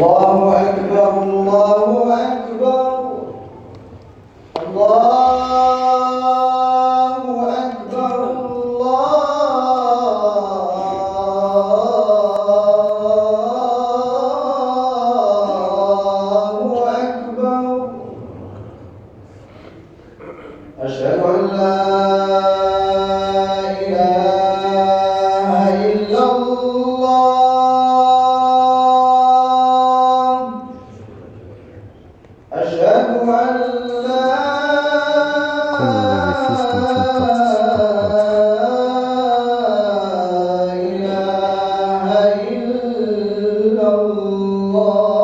الله أكبر الله أكبر الله أكبر الله أكبر أشهد أن لا إله إلا الله أشهد أن لا إله إلا الله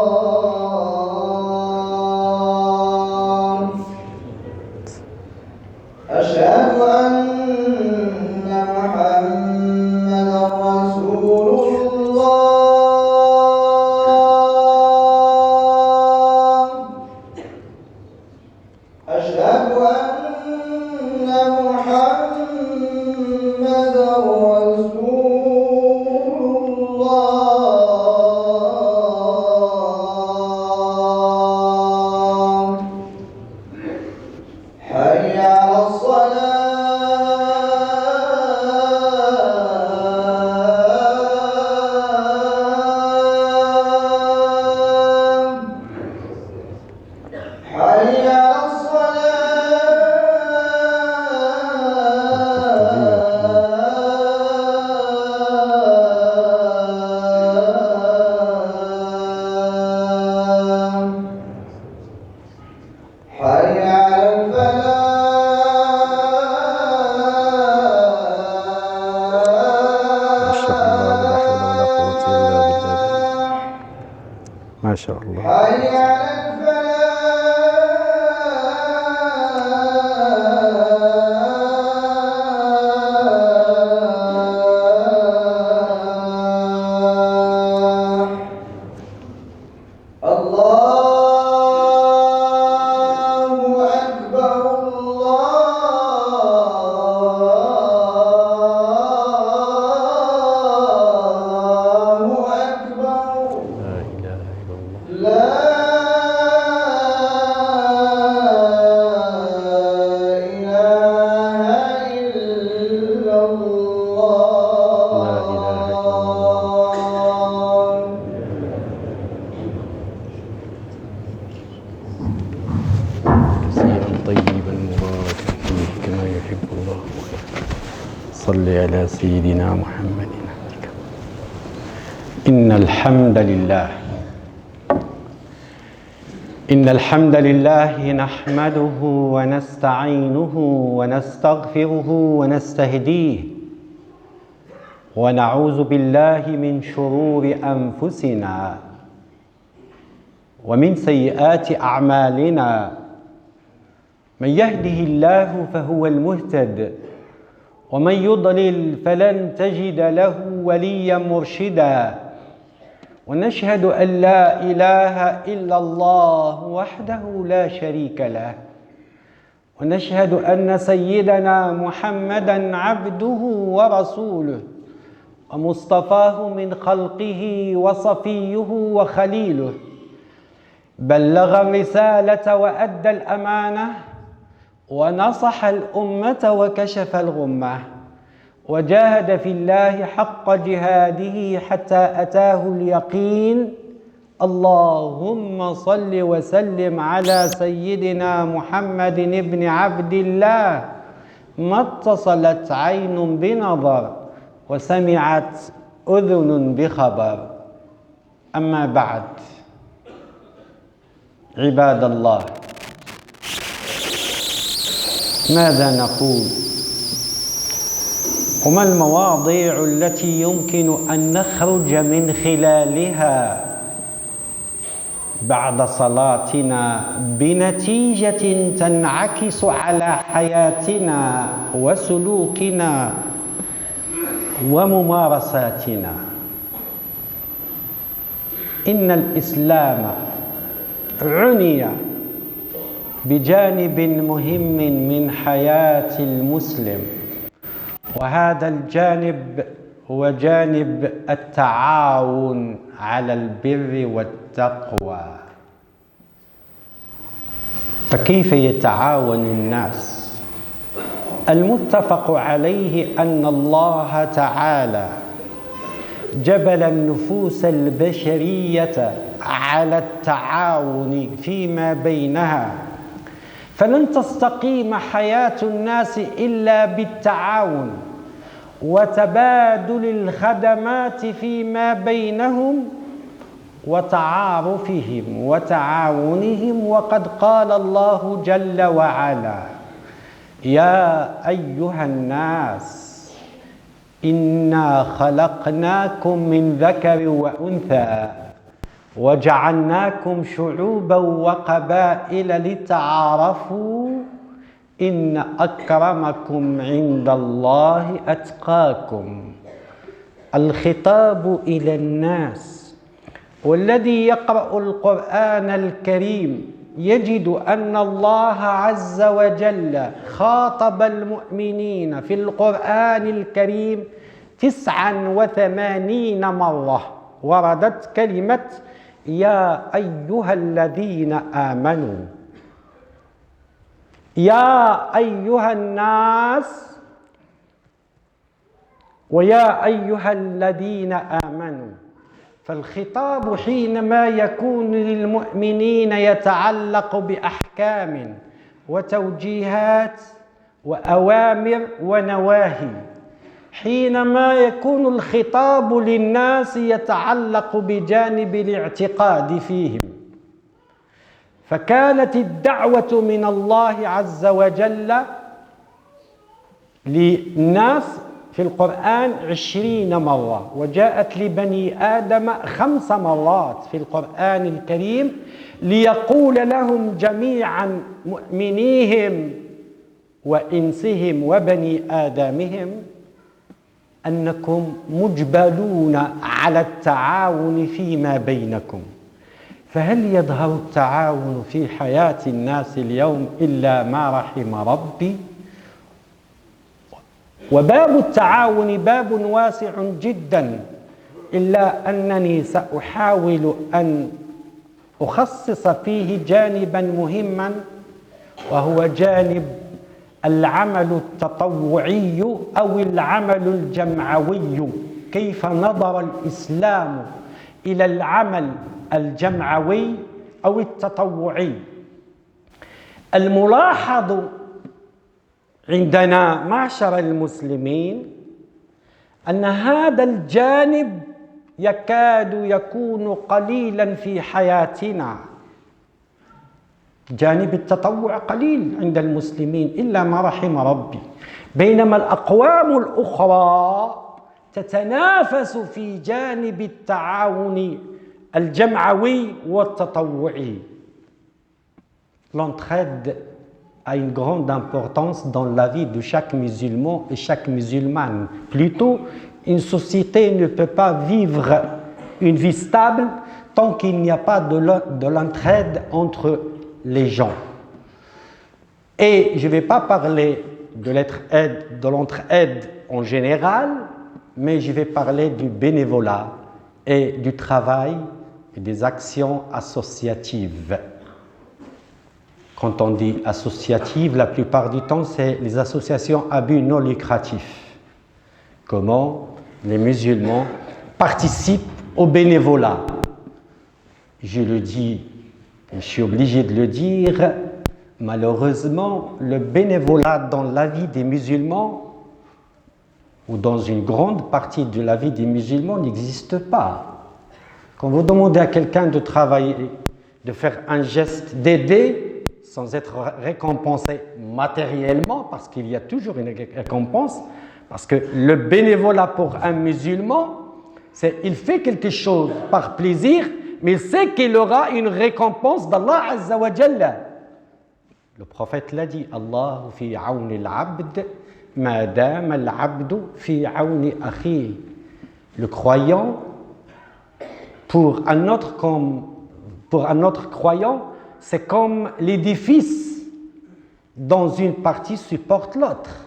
أشهد أن محمدا رسول الله أشهد أن محمدا رسول الله حي على الصلاة حي على الصلاة حي على ما شاء الله حي على الفلاح الله أكبر الله أكبر لا إله إلا الله لا إله إلا الله لا إله إلا كثيرا طيبا مباركا فيه كما يحب الله صل على سيدنا محمد إن الحمد لله نحمده ونستعينه ونستغفره ونستهديه ونعوذ بالله من شرور أنفسنا ومن سيئات أعمالنا من يهده الله فهو المهتد ومن يضلل فلن تجد له وليا مرشدا ونشهد أن لا إله إلا الله وحده لا شريك له ونشهد أن سيدنا محمدا عبده ورسوله ومصطفاه من خلقه وصفيه وخليله بلغ الرسالة وأدى الأمانة ونصح الأمة وكشف الغمة وجاهد في الله حق جهاده حتى أتاه اليقين اللهم صل وسلم على سيدنا محمد بن عبد الله ما اتصلت عين بنظر وسمعت أذن بخبر أما بعد عباد الله ماذا نقول وما المواضيع التي يمكن أن نخرج من خلالها بعد صلاتنا بنتيجة تنعكس على حياتنا وسلوكنا وممارساتنا؟ إن الإسلام عني بجانب مهم من حياة المسلم، وهذا الجانب هو جانب التعاون على البر والتقوى. فكيف يتعاون الناس؟ المتفق عليه أن الله تعالى جبل النفوس البشرية على التعاون فيما بينها، فلن تستقيم حياة الناس إلا بالتعاون وتبادل الخدمات فيما بينهم وتعارفهم وتعاونهم. وقد قال الله جل وعلا: يا أيها الناس إنا خلقناكم من ذكر وأنثى وجعلناكم شعوبا وقبائل لتعارفوا إن أكرمكم عند الله أتقاكم. الخطاب إلى الناس، والذي يقرأ القرآن الكريم يجد أن الله عز وجل خاطب المؤمنين في القرآن الكريم 89 مرة وردت كلمة يا أيها الذين آمنوا، يا أيها الناس، ويا أيها الذين آمنوا. فالخطاب حينما يكون للمؤمنين يتعلق بأحكام وتوجيهات وأوامر ونواهي، حينما يكون الخطاب للناس يتعلق بجانب الاعتقاد فيهم. فكانت الدعوة من الله عز وجل للناس في القرآن 20 مرة، وجاءت لبني آدم 5 مرات في القرآن الكريم ليقول لهم جميعا مؤمنيهم وإنسهم وبني آدمهم أنكم مجبلون على التعاون فيما بينكم. فهل يظهر التعاون في حياة الناس اليوم إلا ما رحم ربي؟ وباب التعاون باب واسع جدا، إلا أنني سأحاول أن أخصص فيه جانبا مهما، وهو جانب العمل التطوعي أو العمل الجمعوي. كيف نظر الإسلام إلى العمل الجمعوي أو التطوعي؟ الملاحظ عندنا معشر المسلمين أن هذا الجانب يكاد يكون قليلا في حياتنا. جانب التطوع قليل عند المسلمين إلا ما رحم ربي، بينما الأقوام الأخرى تتنافس في جانب التعاون الجمعوي والتطوعي. L'entraide a une grande importance dans la vie de chaque musulman et chaque musulmane. Plutôt, une société ne peut pas vivre une vie stable tant qu'il n'y a pas de l'entraide entre les gens. Et je ne vais pas parler de l'entraide en général, mais je vais parler du bénévolat et du travail et des actions associatives. Quand on dit associative, la plupart du temps, c'est les associations à but non lucratif. Comment les musulmans participent au bénévolat. Je le dis, je suis obligé de le dire, malheureusement, le bénévolat dans la vie des musulmans, ou dans une grande partie de la vie des musulmans, n'existe pas. Quand vous demandez à quelqu'un de travailler, de faire un geste, d'aider, sans être récompensé matériellement, parce qu'il y a toujours une récompense, parce que le bénévolat pour un musulman, c'est il fait quelque chose par plaisir, mais il sait qu'il aura une récompense d'Allah Azza wa Jalla. Le prophète l'a dit, Allahu fi auni al-abd, ma dama al-abdu fi auni akhi. Le croyant, pour un autre croyant, c'est comme l'édifice dont une partie supporte l'autre.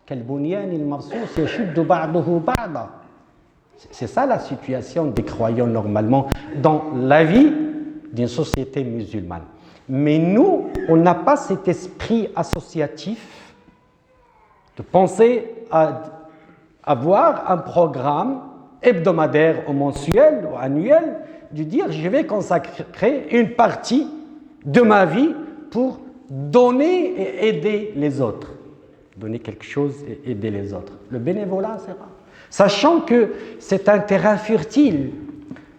كالبنيان المرصوص يشد بعضه بعضا. C'est ça la situation des croyants normalement dans la vie d'une société musulmane. Mais nous, on n'a pas cet esprit associatif de penser à avoir un programme hebdomadaire ou mensuel ou annuel, de dire je vais consacrer une partie de ma vie pour donner et aider les autres. Donner quelque chose et aider les autres. Le bénévolat, c'est rare. Sachant que c'est un terrain fertile,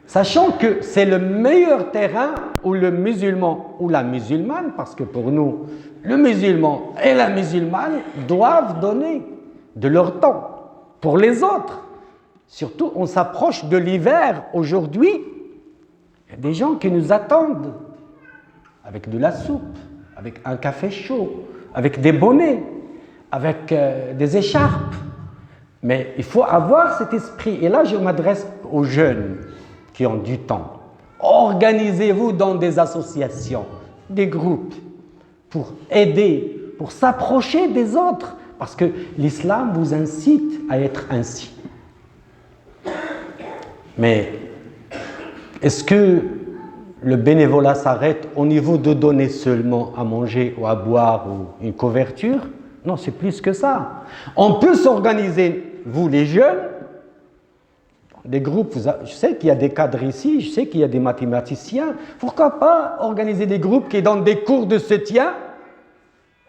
sachant que c'est le meilleur terrain où le musulman ou la musulmane, parce que pour nous, le musulman et la musulmane doivent donner de leur temps pour les autres. Surtout, on s'approche de l'hiver aujourd'hui, il y a des gens qui nous attendent avec de la soupe, avec un café chaud, avec des bonnets, avec des écharpes. Mais il faut avoir cet esprit. Et là, je m'adresse aux jeunes qui ont du temps. Organisez-vous dans des associations, des groupes, pour aider, pour s'approcher des autres. Parce que l'islam vous incite à être ainsi. Mais est-ce que le bénévolat s'arrête au niveau de donner seulement à manger ou à boire ou une couverture? Non, c'est plus que ça. On peut s'organiser, vous les jeunes, des groupes, je sais qu'il y a des cadres ici, je sais qu'il y a des mathématiciens, pourquoi pas organiser des groupes qui donnent des cours de soutien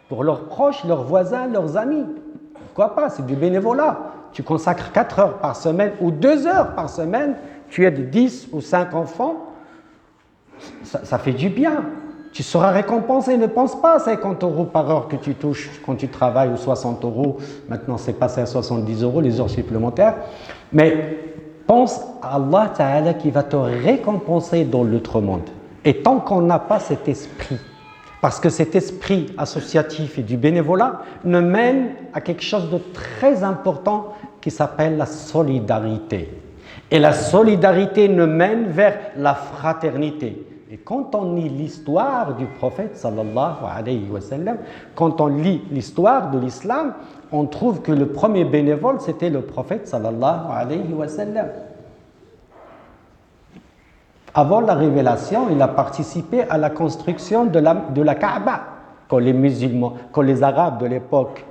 pour leurs proches, leurs voisins, leurs amis? Pourquoi pas? C'est du bénévolat. Tu consacres 4 heures par semaine ou 2 heures par semaine, tu aides 10 ou 5 enfants, ça fait du bien. Tu seras récompensé. Ne pense pas à 50 € par heure que tu touches quand tu travailles ou 60 €. Maintenant, c'est passé à 70 € les heures supplémentaires. Mais pense à Allah Ta'ala qui va te récompenser dans l'autre monde. Et tant qu'on n'a pas cet esprit, parce que cet esprit associatif et du bénévolat ne mène à quelque chose de très important qui s'appelle la solidarité. Et la solidarité nous mène vers la fraternité. Et quand on lit l'histoire du prophète sallallahu alayhi wa sallam, quand on lit l'histoire de l'islam, on trouve que le premier bénévole, c'était le prophète sallallahu alayhi wa sallam. Avant la révélation, il a participé à la construction de la Kaaba. Quand les musulmans, quand les Arabes de l'époque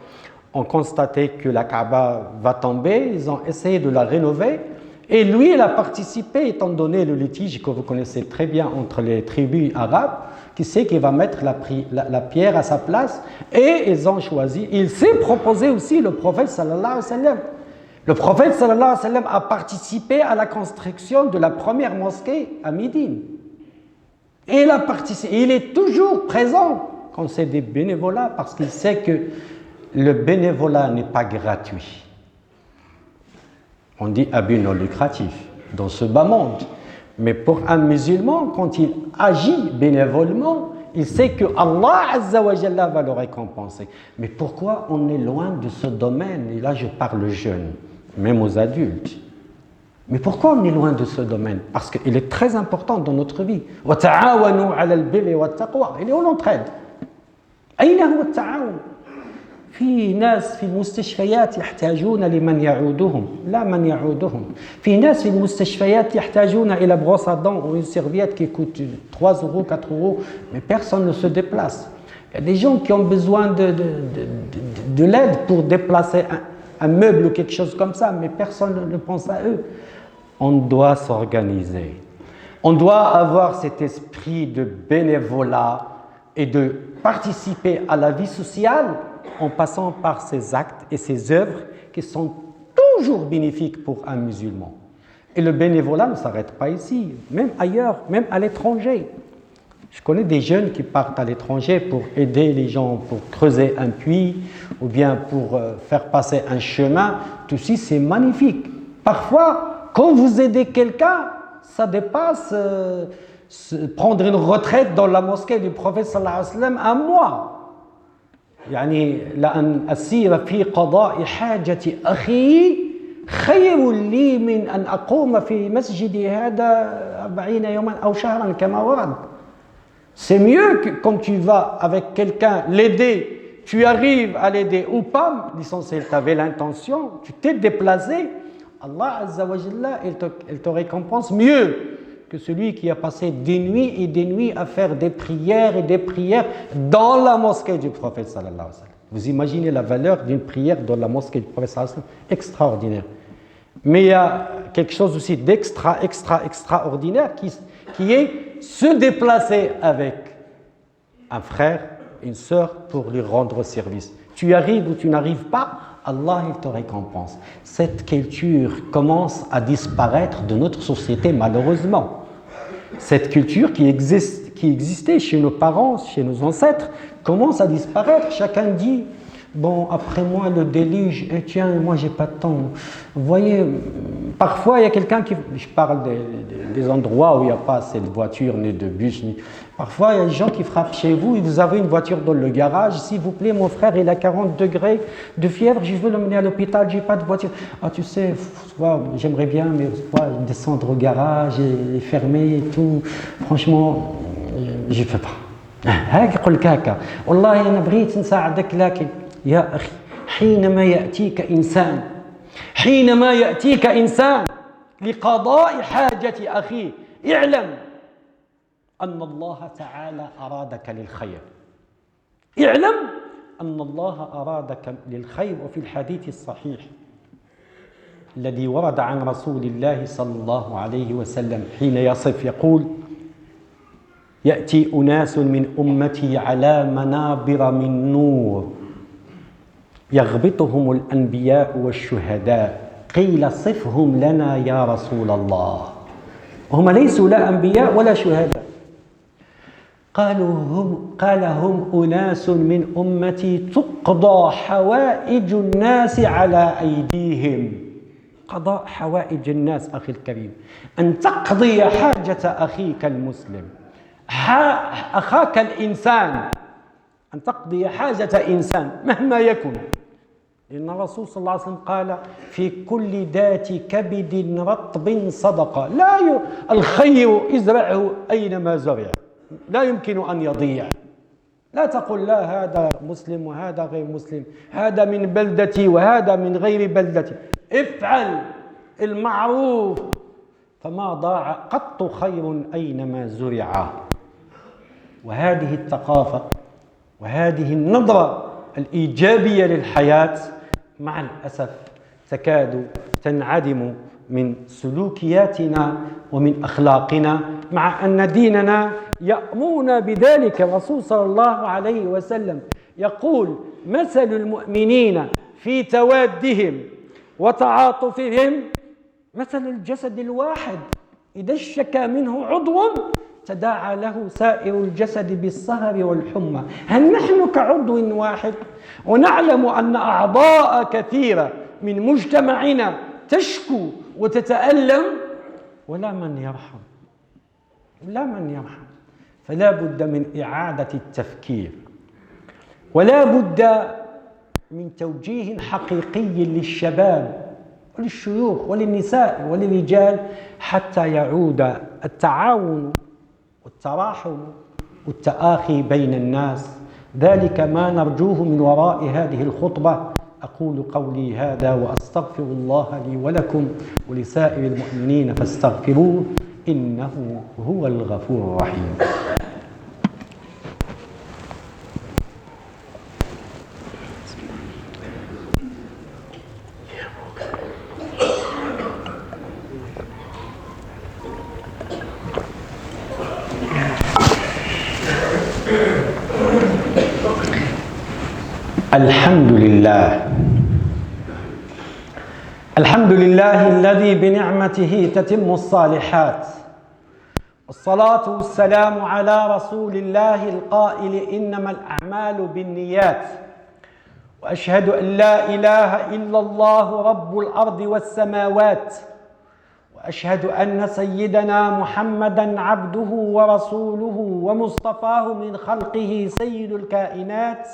ont constaté que la Kaaba va tomber, ils ont essayé de la rénover. Et lui, il a participé, étant donné le litige que vous connaissez très bien entre les tribus arabes, qui sait qu'il va mettre la pierre à sa place, et ils ont choisi. Il s'est proposé aussi le prophète sallallahu alayhi wa sallam. Le prophète sallallahu alayhi wa sallam a participé à la construction de la première mosquée à Médine. Et il a participé, il est toujours présent quand c'est des bénévolats, parce qu'il sait que le bénévolat n'est pas gratuit. On dit à but non lucratif dans ce bas monde. Mais pour un musulman, quand il agit bénévolement, il sait que Allah Azza wa Jalla va le récompenser. Mais pourquoi on est loin de ce domaine? Et là, je parle aux jeunes, même aux adultes. Mais pourquoi on est loin de ce domaine? Parce qu'il est très important dans notre vie. « Wa ta'awanu 'ala al-birri wa at-taqwa » Il est où l'entraide? أين هو التعاون؟ في ناس في المستشفيات يحتاجون لمن يعودهم لا من يعودهم في ناس في المستشفيات يحتاجون إلى brosse à dents ou une serviette qui coûte 3 €, 4 €, mais personne ne se déplace. Il y a des gens qui ont besoin de l'aide pour déplacer un meuble ou quelque chose comme ça, mais personne ne pense à eux. On doit s'organiser. On doit avoir cet esprit de bénévolat et de participer à la vie sociale en passant par ces actes et ces œuvres qui sont toujours bénéfiques pour un musulman. Et le bénévolat ne s'arrête pas ici, même ailleurs, même à l'étranger. Je connais des jeunes qui partent à l'étranger pour aider les gens, pour creuser un puits ou bien pour faire passer un chemin. Tout ceci, c'est magnifique. Parfois, quand vous aidez quelqu'un, ça dépasse prendre une retraite dans la mosquée du prophète sallallahu alayhi wa sallam un mois. يعني لأن أسير في قضاء حاجة أخي خير لي من أن أقوم في مسجدي هذا 40 يوما أو شهرا كما ورد. C'est mieux que quand tu vas avec quelqu'un l'aider, tu arrives à l'aider ou pas, disons si tu avais l'intention, tu t'es déplacé, Allah Azza wa Jalla, il te récompense mieux que celui qui a passé des nuits et des nuits à faire des prières et des prières dans la mosquée du prophète sallallahu alayhi wa sallam. Vous imaginez la valeur d'une prière dans la mosquée du prophète sallallahu alayhi wa sallam? Extraordinaire. Mais il y a quelque chose aussi extraordinaire qui est se déplacer avec un frère, une sœur pour lui rendre service. Tu arrives ou tu n'arrives pas, Allah il te récompense. Cette culture commence à disparaître de notre société malheureusement. Cette culture qui existait chez nos parents, chez nos ancêtres, commence à disparaître. Chacun dit, bon, après moi le déluge, et tiens, moi j'ai pas de temps. Vous voyez, parfois il y a quelqu'un qui, je parle des endroits où il n'y a pas assez de voitures, ni de bus, parfois il y a des gens qui frappent chez vous et vous avez une voiture dans le garage. S'il vous plaît, mon frère, il a 40 degrés de fièvre, je veux l'emmener à l'hôpital, j'ai pas de voiture. Ah, tu sais, j'aimerais bien, mais descendre au garage et fermer et tout. Franchement, je ne fais pas. هاك يقول لك هكا والله أنا بغيت نساعدك لكن يا أخي حينما يأتيك إنسان لقضاء حاجة أخيه اعلم أن الله تعالى أرادك للخير. اعلم أن الله أرادك للخير. وفي الحديث الصحيح الذي ورد عن رسول الله صلى الله عليه وسلم حين يصف يقول يأتي أناس من أمتي على منابر من نور يغبطهم الأنبياء والشهداء قيل صفهم لنا يا رسول الله. هم ليسوا لا أنبياء ولا شهداء. قال هم أناس من أمتي تقضى حوائج الناس على أيديهم. قضاء حوائج الناس أخي الكريم، أن تقضي حاجة أخيك المسلم، أخاك الإنسان، أن تقضي حاجة إنسان مهما يكن. لأن الرسول صلى الله عليه وسلم قال في كل ذات كبد رطب صدقة. الخير ازرعه أينما زرع، لا يمكن أن يضيع. لا تقل لا هذا مسلم وهذا غير مسلم، هذا من بلدتي وهذا من غير بلدتي. افعل المعروف فما ضاع قط خير أينما زرع. وهذه الثقافة وهذه النظرة الإيجابية للحياة مع الأسف تكاد تنعدم من سلوكياتنا ومن أخلاقنا، مع أن ديننا يأمرنا بذلك. الرسول صلى الله عليه وسلم يقول مثل المؤمنين في توادهم وتعاطفهم مثل الجسد الواحد إذا اشتكى منه عضو تداعى له سائر الجسد بالسهر والحمى. هل نحن كعضو واحد ونعلم أن أعضاء كثيرة من مجتمعنا تشكو وتتألم ولا من يرحم؟ فلا بد من إعادة التفكير، ولا بد من توجيه حقيقي للشباب وللشيوخ وللنساء وللرجال حتى يعود التعاون والتراحم والتآخي بين الناس. ذلك ما نرجوه من وراء هذه الخطبة. أقول قولي هذا وأستغفر الله لي ولكم ولسائر المؤمنين فاستغفروه إنه هو الغفور الرحيم. الحمد لله الذي بنعمته تتم الصالحات، والصلاة والسلام على رسول الله القائل إنما الأعمال بالنيات، وأشهد أن لا إله إلا الله رب الأرض والسماوات، وأشهد أن سيدنا محمدًا عبده ورسوله ومصطفاه من خلقه سيد الكائنات.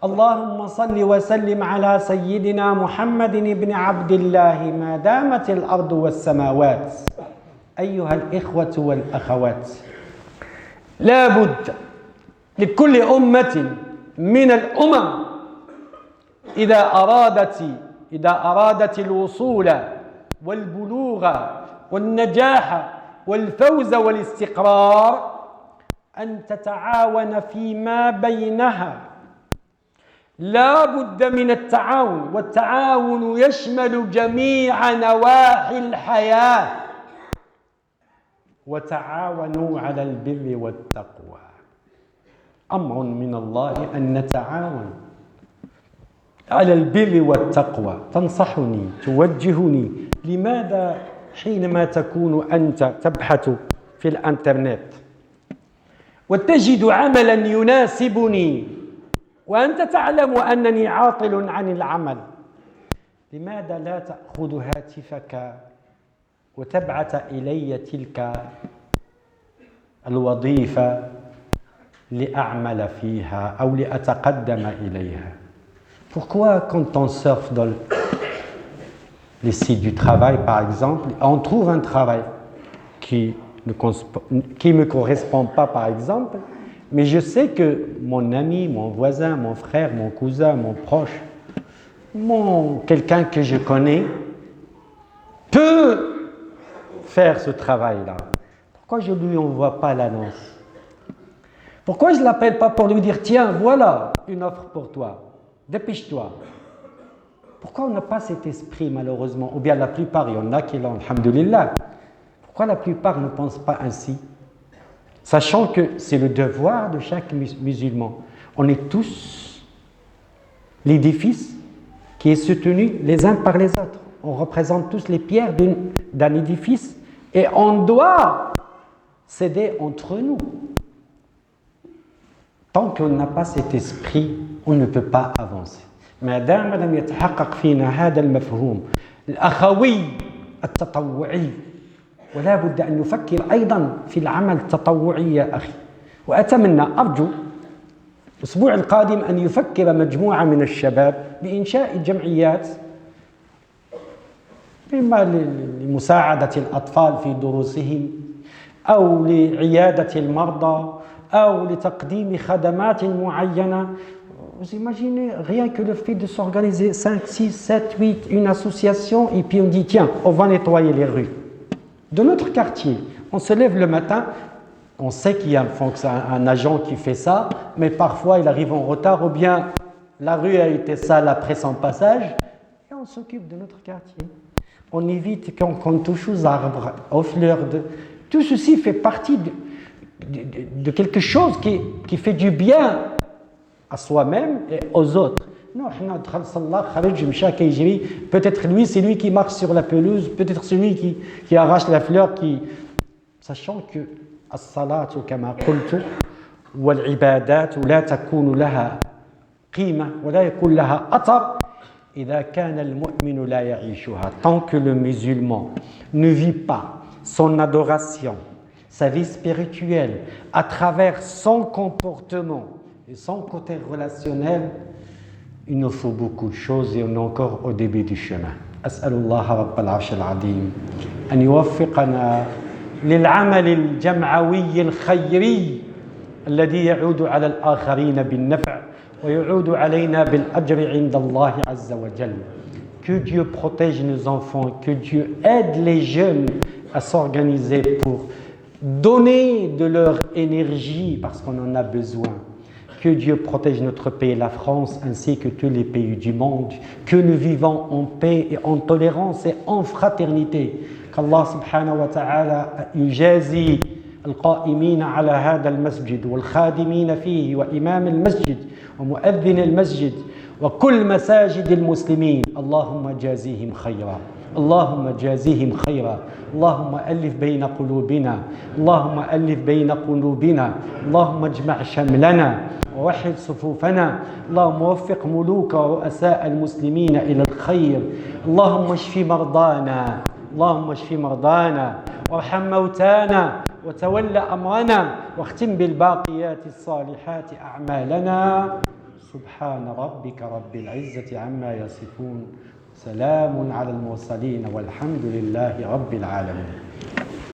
اللهم صل وسلم على سيدنا محمد بن عبد الله ما دامت الأرض والسماوات. أيها الإخوة والأخوات، لا بد لكل أمة من الأمم إذا أرادت الوصول والبلوغ والنجاح والفوز والاستقرار أن تتعاون فيما بينها. لا بد من التعاون، والتعاون يشمل جميع نواحي الحياة. وتعاونوا على البر والتقوى. أمر من الله أن نتعاون على البر والتقوى. تنصحني، توجهني، لماذا حينما تكون أنت تبحث في الإنترنت وتجد عملا يناسبني وأنت تعلم أنني عاطل عن العمل، لماذا لا تأخذ هاتفك وتبعث إلي تلك الوظيفة لأعمل فيها أو لأتقدم إليها؟ Pourquoi quand on surfe dans les sites du travail, par exemple, on trouve un travail qui ne me correspond pas, par exemple, mais je sais que mon ami, mon voisin, mon frère, mon cousin, mon proche, quelqu'un que je connais peut faire ce travail-là. Pourquoi je ne lui envoie pas l'annonce? Pourquoi je ne l'appelle pas pour lui dire « Tiens, voilà une offre pour toi, dépêche-toi ». Pourquoi on n'a pas cet esprit, malheureusement? Ou bien la plupart, il y en a qui l'ont, alhamdoulilah. Pourquoi la plupart ne pensent pas ainsi? Sachant que c'est le devoir de chaque musulman. On est tous l'édifice qui est soutenu les uns par les autres. On représente tous les pierres d'un édifice et on doit s'aider entre nous. Tant qu'on n'a pas cet esprit, on ne peut pas avancer. ما دام لم يتحقق فينا هذا المفهوم الأخوي التطوعي، ولا بد أن نفكر أيضا في العمل التطوعي يا أخي. وأتمنى أرجو الأسبوع القادم أن يفكر مجموعة من الشباب بإنشاء جمعيات إما لمساعدة الأطفال في دروسهم أو لعيادة المرضى أو لتقديم خدمات معينة. Vous imaginez rien que le fait de s'organiser 5, 6, 7, 8, une association et puis on dit tiens, on va nettoyer les rues. De notre quartier, on se lève le matin, on sait qu'il y a un agent qui fait ça, mais parfois il arrive en retard ou bien la rue a été sale après son passage et on s'occupe de notre quartier. On évite qu'on touche aux arbres, aux fleurs. Tout ceci fait partie de quelque chose qui fait du bien à soi-même et aux autres. Non, peut-être lui, c'est lui qui marche sur la pelouse, peut-être celui qui arrache la fleur, sachant que الصلاة كما قلت والعبادات لا تكون لها قيمة ولا يكون لها أثر إذا كان المؤمن لا يعيشها. Tant que le musulman ne vit pas son adoration, sa vie spirituelle, à travers son comportement et son côté relationnel, il nous faut beaucoup de choses et on est encore au début du chemin. أسأل الله رب العرش العظيم أن يوفقنا للعمل الجمعوي الخيري الذي يعود على الآخرين بالنفع ويعود علينا بالأجر عند الله عز وجل. Que Dieu protège nos enfants, que Dieu aide les jeunes à s'organiser pour donner de leur énergie parce qu'on en a besoin. Que Dieu protège notre pays, la France, ainsi que tous les pays du monde. Que nous vivons en paix et en tolérance et en fraternité. Qu'Allah subhanahu wa ta'ala yujazi القائمين على هذا المسجد والخادمين فيه وإمام المسجد ومؤذن المسجد وكل مساجد المسلمين. اللهم جازيهم خيرا، اللهم جازيهم خيرا، اللهم ألف بين قلوبنا، اللهم ألف بين قلوبنا، اللهم اجمع شملنا ووحد صفوفنا، اللهم وفق ملوك ورؤساء المسلمين إلى الخير، اللهم اشف مرضانا، اللهم اشف مرضانا وارحم موتانا وتول أمرنا واختم بالباقيات الصالحات أعمالنا. سبحان ربك رب العزة عما يصفون، سلام على المرسلين والحمد لله رب العالمين.